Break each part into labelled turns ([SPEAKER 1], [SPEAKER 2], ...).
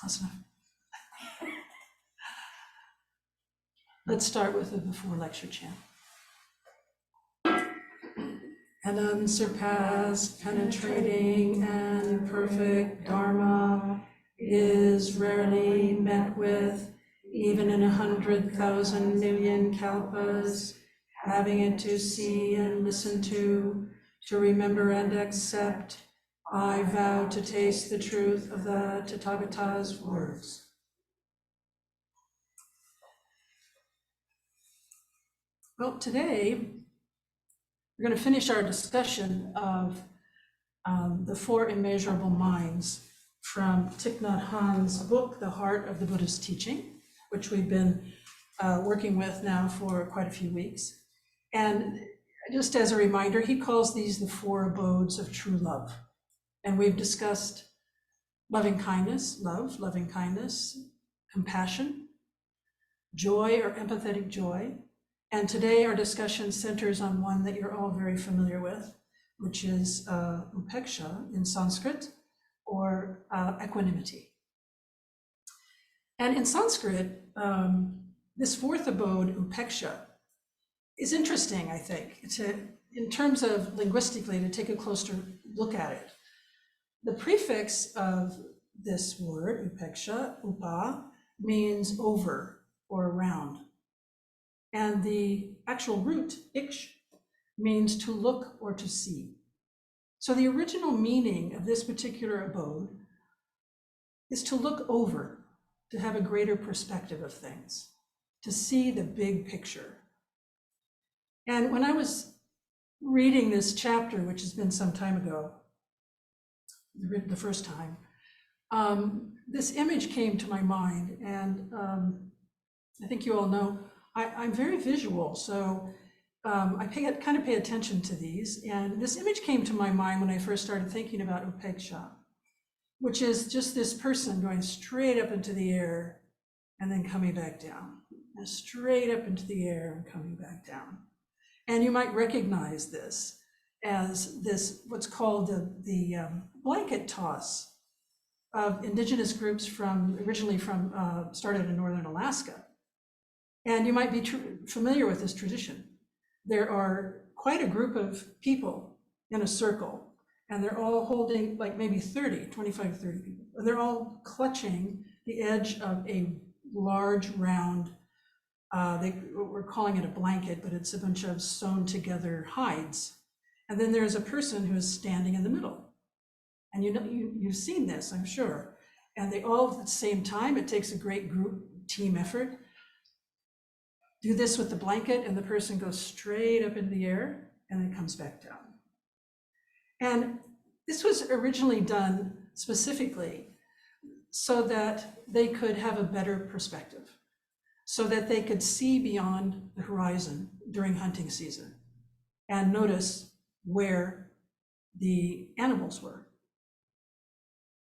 [SPEAKER 1] close enough. Let's start with the before lecture chant. An unsurpassed, penetrating, and perfect Dharma is rarely met with, even in 100,000 million kalpas. Having it to see and listen to remember and accept, I vow to taste the truth of the Tathagata's words. Well, today, we're going to finish our discussion of the Four Immeasurable Minds from Thich Nhat Hanh's book, The Heart of the Buddhist Teaching, which we've been working with now for quite a few weeks. And just as a reminder, he calls these the four abodes of true love. And we've discussed loving kindness, loving kindness, compassion, joy or empathetic joy. And today our discussion centers on one that you're all very familiar with, which is upeksha in Sanskrit, or equanimity. And in Sanskrit, this fourth abode, upeksha, is interesting, I think, in terms of linguistically, to take a closer look at it. The prefix of this word, upeksha, upa, means over or around. And the actual root, iksh, means to look or to see. So the original meaning of this particular abode is to look over, to have a greater perspective of things, to see the big picture. And when I was reading this chapter, which has been some time ago, the first time, this image came to my mind, and I think you all know, I'm very visual, so I kind of pay attention to these, and this image came to my mind when I first started thinking about upeksha, which is just this person going straight up into the air and then coming back down, and straight up into the air and coming back down. And you might recognize this as this, what's called the blanket toss of indigenous groups originally started in northern Alaska. And you might be familiar with this tradition. There are quite a group of people in a circle, and they're all holding like maybe 25, 30 people. And they're all clutching the edge of a large round, we're calling it a blanket, but it's a bunch of sewn together hides. And then there's a person who is standing in the middle. And you've seen this, I'm sure. And they all at the same time, it takes a great group team effort, do this with the blanket, and the person goes straight up in the air and then comes back down. And this was originally done specifically so that they could have a better perspective, so that they could see beyond the horizon during hunting season and notice where the animals were.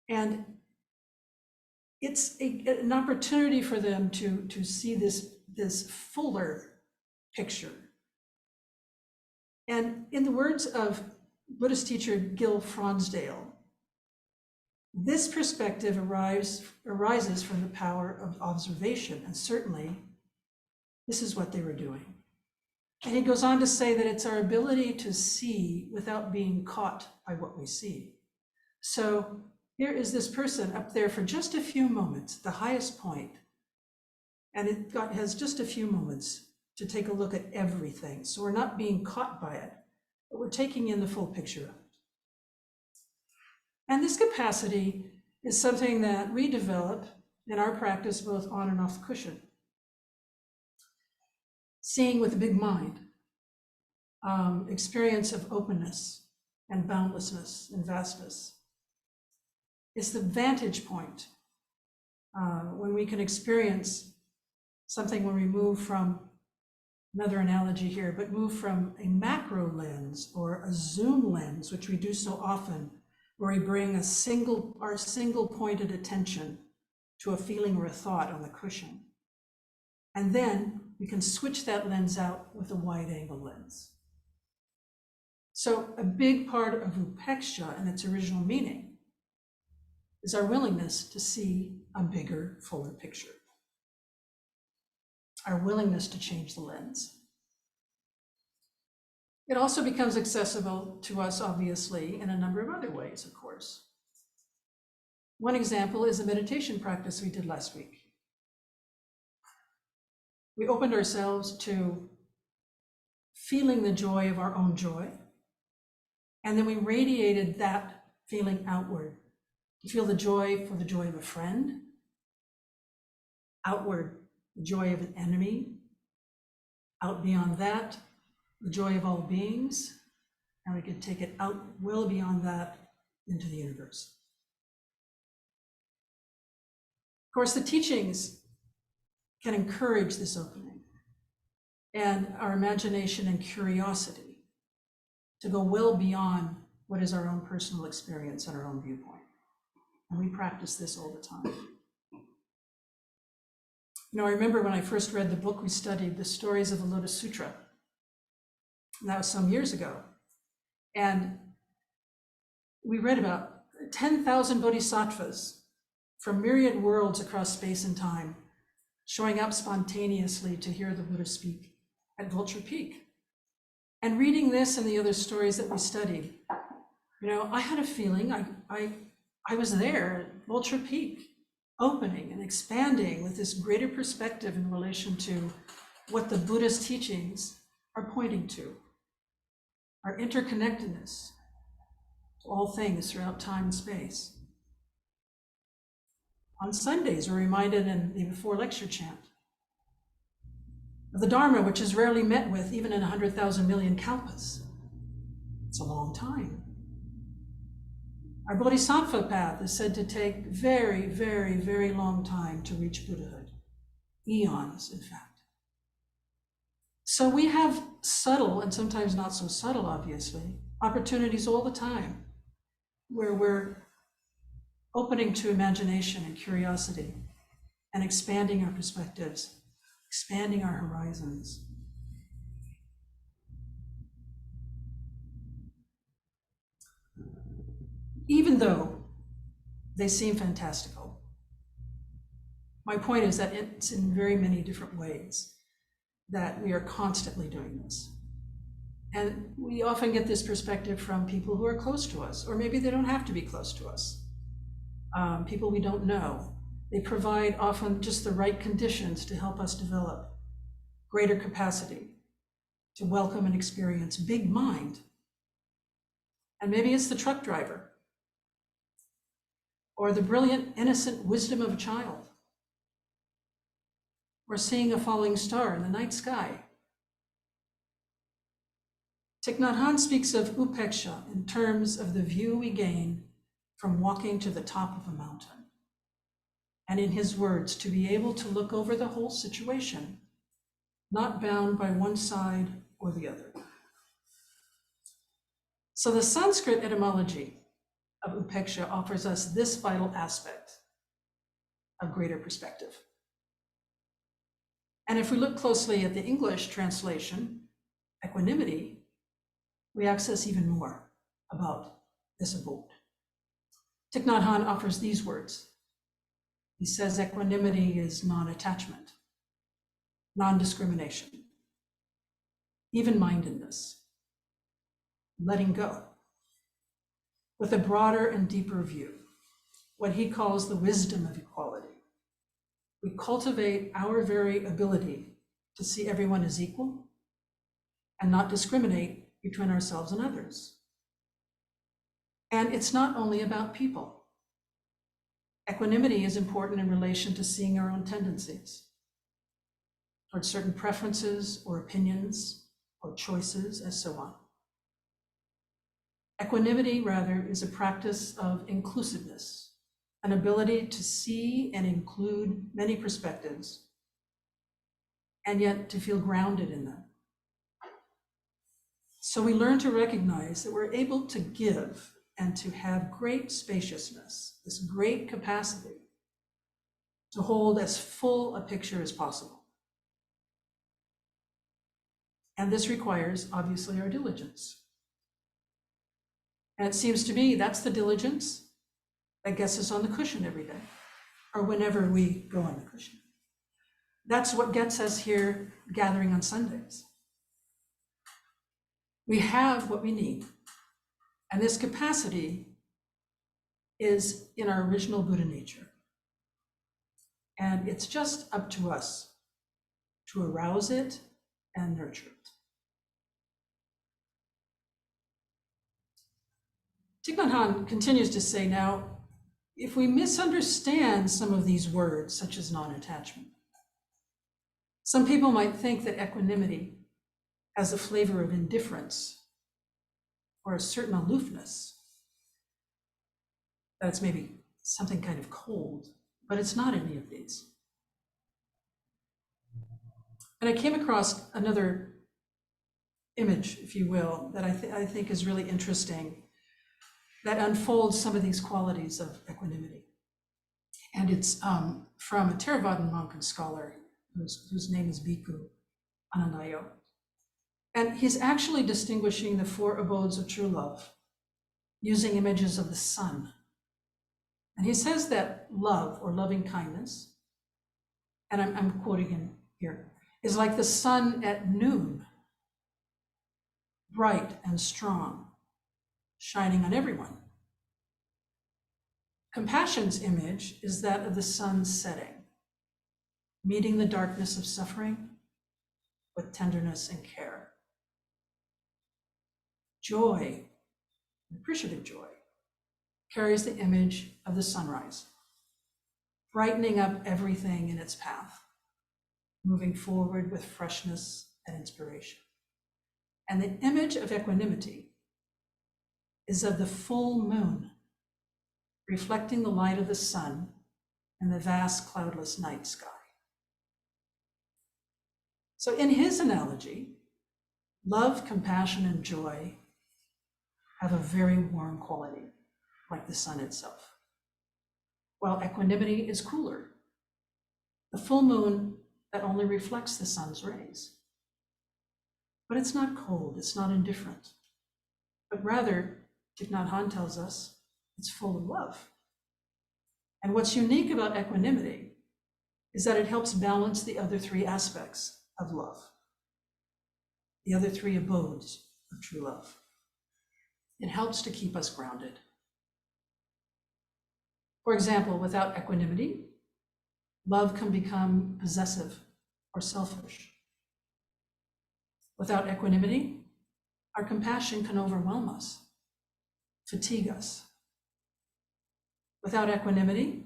[SPEAKER 1] And it's an opportunity for them to see this fuller picture. And in the words of Buddhist teacher Gil Fronsdale, this perspective arises from the power of observation, and certainly this is what they were doing. And he goes on to say that it's our ability to see without being caught by what we see. So here is this person up there for just a few moments, the highest point, and it has just a few moments to take a look at everything. So we're not being caught by it, but we're taking in the full picture of it. And this capacity is something that we develop in our practice both on and off the cushion. Seeing with a big mind, experience of openness and boundlessness and vastness. It's the vantage point when we can experience something when we move from, another analogy here, but move from a macro lens or a zoom lens, which we do so often, where we bring our single pointed attention to a feeling or a thought on the cushion. And then we can switch that lens out with a wide angle lens. So a big part of upeksha and its original meaning is our willingness to see a bigger, fuller picture. Our willingness to change the lens. It also becomes accessible to us, obviously, in a number of other ways, of course. One example is a meditation practice we did last week. We opened ourselves to feeling the joy of our own joy, and then we radiated that feeling outward to feel the joy for the joy of a friend, outward, the joy of an enemy, out beyond that, the joy of all beings, and we could take it out well beyond that into the universe. Of course, the teachings can encourage this opening and our imagination and curiosity to go well beyond what is our own personal experience and our own viewpoint. And we practice this all the time. You know, I remember when I first read the book we studied, The Stories of the Lotus Sutra. And that was some years ago. And we read about 10,000 bodhisattvas from myriad worlds across space and time, showing up spontaneously to hear the Buddha speak at Vulture Peak. And reading this and the other stories that we studied, you know, I had a feeling I was there at Vulture Peak, opening and expanding with this greater perspective in relation to what the Buddha's teachings are pointing to, our interconnectedness to all things throughout time and space. On Sundays, we're reminded in the before lecture chant of the Dharma, which is rarely met with even in 100,000 million kalpas. It's a long time. Our bodhisattva path is said to take very, very, very long time to reach Buddhahood. Eons, in fact. So we have subtle, and sometimes not so subtle, obviously, opportunities all the time where we're opening to imagination and curiosity and expanding our perspectives, expanding our horizons. Even though they seem fantastical, my point is that it's in very many different ways that we are constantly doing this. And we often get this perspective from people who are close to us, or maybe they don't have to be close to us. People we don't know. They provide often just the right conditions to help us develop greater capacity to welcome and experience big mind. And maybe it's the truck driver, or the brilliant, innocent wisdom of a child, or seeing a falling star in the night sky. Thich Nhat Hanh speaks of upeksha in terms of the view we gain from walking to the top of a mountain. And in his words, to be able to look over the whole situation, not bound by one side or the other. So the Sanskrit etymology of upeksha offers us this vital aspect of greater perspective. And if we look closely at the English translation, equanimity, we access even more about this abode. Thich Nhat Hanh offers these words. He says equanimity is non-attachment, non-discrimination, even-mindedness, letting go, with a broader and deeper view, what he calls the wisdom of equality. We cultivate our very ability to see everyone as equal and not discriminate between ourselves and others. And it's not only about people. Equanimity is important in relation to seeing our own tendencies towards certain preferences or opinions or choices, and so on. Equanimity, rather, is a practice of inclusiveness, an ability to see and include many perspectives, and yet to feel grounded in them. So we learn to recognize that we're able to give and to have great spaciousness, this great capacity to hold as full a picture as possible. And this requires, obviously, our diligence. And it seems to me that's the diligence that gets us on the cushion every day, or whenever we go on the cushion. That's what gets us here gathering on Sundays. We have what we need. And this capacity is in our original Buddha nature. And it's just up to us to arouse it and nurture it. Thich Nhat Hanh continues to say, now, if we misunderstand some of these words, such as non-attachment, some people might think that equanimity has a flavor of indifference or a certain aloofness, that it's maybe something kind of cold, but it's not any of these. And I came across another image, if you will, that I think is really interesting, that unfolds some of these qualities of equanimity. And it's from a Theravadan monk and scholar whose name is Bhikkhu Anandayo. And he's actually distinguishing the 4 abodes of true love using images of the sun. And he says that love, or loving kindness, and I'm quoting him here, is like the sun at noon, bright and strong, shining on everyone. Compassion's image is that of the sun setting, meeting the darkness of suffering with tenderness and care. Joy, appreciative joy, carries the image of the sunrise, brightening up everything in its path, moving forward with freshness and inspiration. And the image of equanimity is of the full moon, reflecting the light of the sun in the vast cloudless night sky. So in his analogy, love, compassion, and joy have a very warm quality, like the sun itself, while equanimity is cooler, the full moon that only reflects the sun's rays. But it's not cold, it's not indifferent, but rather, Thich Nhat Hanh tells us, it's full of love. And what's unique about equanimity is that it helps balance the other 3 aspects of love, the other 3 abodes of true love. It helps to keep us grounded. For example, without equanimity, love can become possessive or selfish. Without equanimity, our compassion can overwhelm us, fatigue us. Without equanimity,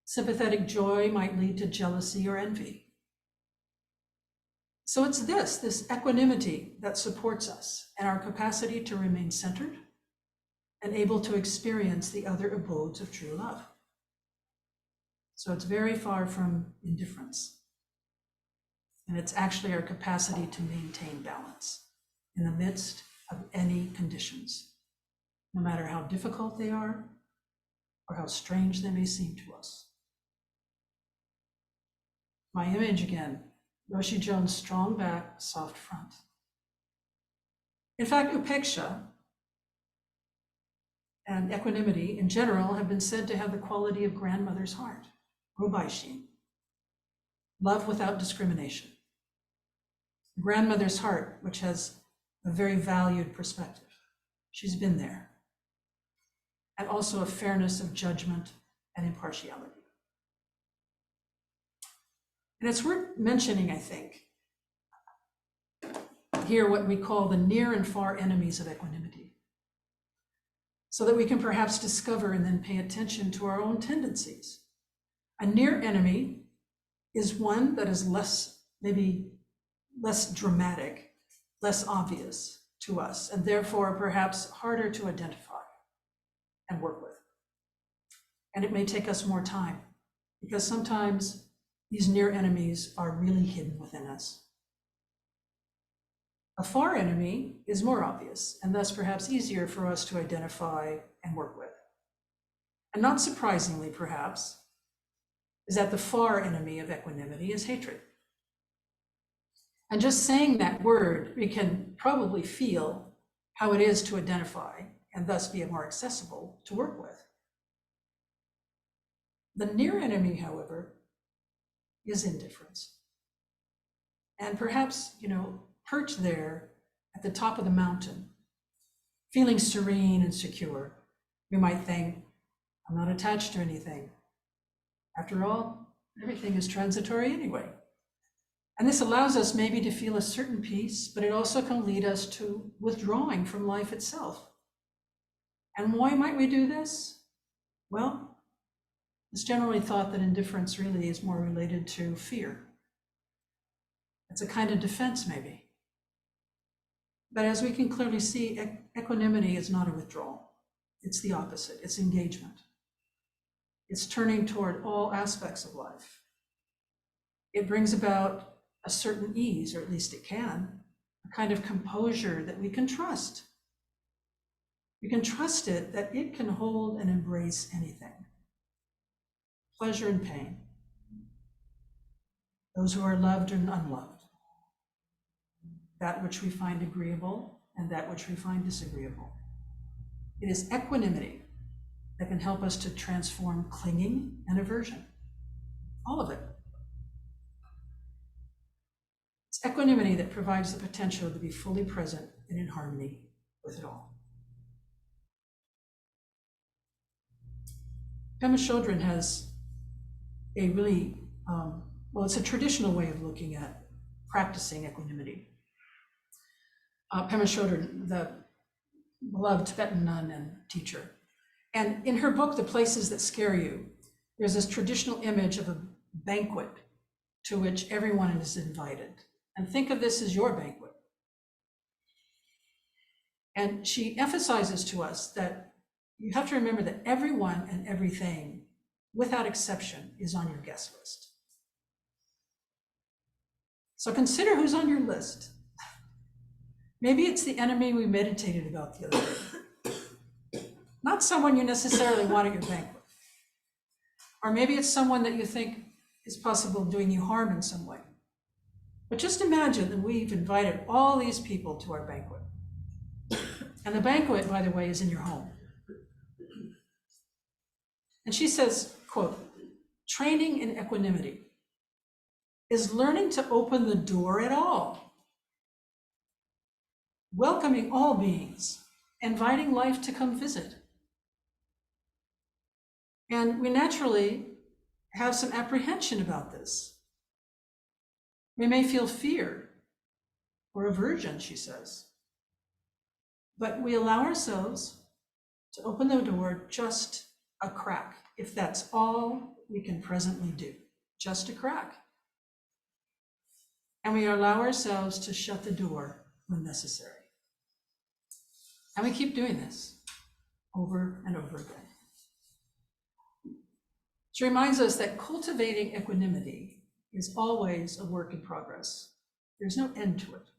[SPEAKER 1] sympathetic joy might lead to jealousy or envy. So it's this equanimity that supports us and our capacity to remain centered and able to experience the other abodes of true love. So it's very far from indifference. And it's actually our capacity to maintain balance in the midst of any conditions, no matter how difficult they are or how strange they may seem to us. My image again, Roshi Jones' strong back, soft front. In fact, upeksha and equanimity in general have been said to have the quality of grandmother's heart, robaishin, love without discrimination. Grandmother's heart, which has a very valued perspective. She's been there. And also a fairness of judgment and impartiality. And it's worth mentioning, I think, here what we call the near and far enemies of equanimity, so that we can perhaps discover and then pay attention to our own tendencies. A near enemy is one that is maybe less dramatic, less obvious to us, and therefore perhaps harder to identify and work with. And it may take us more time, because sometimes these near enemies are really hidden within us. A far enemy is more obvious, and thus perhaps easier for us to identify and work with. And not surprisingly, perhaps, is that the far enemy of equanimity is hatred. And just saying that word, we can probably feel how it is to identify and thus be more accessible to work with. The near enemy, however, is indifference. And perhaps, perched there at the top of the mountain, feeling serene and secure, we might think, I'm not attached to anything. After all, everything is transitory anyway. And this allows us maybe to feel a certain peace, but it also can lead us to withdrawing from life itself. And why might we do this? Well, it's generally thought that indifference really is more related to fear. It's a kind of defense, maybe. But as we can clearly see, equanimity is not a withdrawal. It's the opposite. It's engagement. It's turning toward all aspects of life. It brings about a certain ease, or at least it can, a kind of composure that we can trust. We can trust it that it can hold and embrace anything. Pleasure and pain. Those who are loved and unloved. That which we find agreeable and that which we find disagreeable. It is equanimity that can help us to transform clinging and aversion. All of it. It's equanimity that provides the potential to be fully present and in harmony with it all. Pema Chodron has a really, it's a traditional way of looking at practicing equanimity. Pema Chodron, the beloved Tibetan nun and teacher. And in her book, The Places That Scare You, there's this traditional image of a banquet to which everyone is invited. And think of this as your banquet. And she emphasizes to us that you have to remember that everyone and everything, without exception, is on your guest list. So consider who's on your list. Maybe it's the enemy we meditated about the other day. Not someone you necessarily want at your banquet. Or maybe it's someone that you think is possible doing you harm in some way. But just imagine that we've invited all these people to our banquet. And the banquet, by the way, is in your home. And she says, quote, training in equanimity is learning to open the door at all, welcoming all beings, inviting life to come visit. And we naturally have some apprehension about this. We may feel fear or aversion, she says, but we allow ourselves to open the door just a crack, if that's all we can presently do, just a crack. And we allow ourselves to shut the door when necessary. And we keep doing this over and over again. She reminds us that cultivating equanimity is always a work in progress. There's no end to it.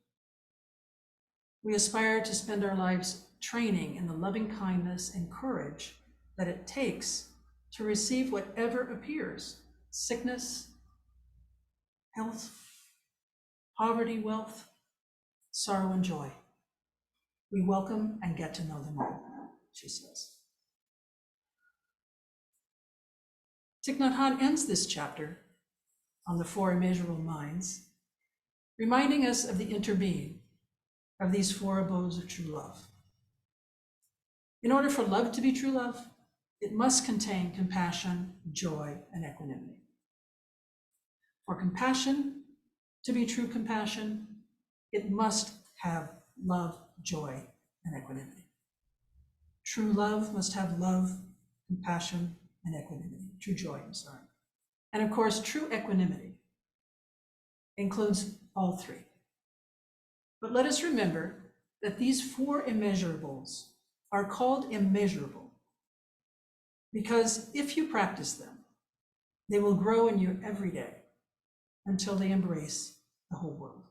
[SPEAKER 1] We aspire to spend our lives training in the loving kindness and courage that it takes to receive whatever appears: sickness, health, poverty, wealth, sorrow, and joy. We welcome and get to know them all, she says. Thich Nhat Hanh ends this chapter on the four immeasurable minds, reminding us of the interbeing of these four abodes of true love. In order for love to be true love, it must contain compassion, joy, and equanimity. For compassion to be true compassion, it must have love, joy, and equanimity. True love must have love, compassion, and equanimity. True joy, I'm sorry. And of course, true equanimity includes all three. But let us remember that these four immeasurables are called immeasurable because if you practice them, they will grow in you every day until they embrace the whole world.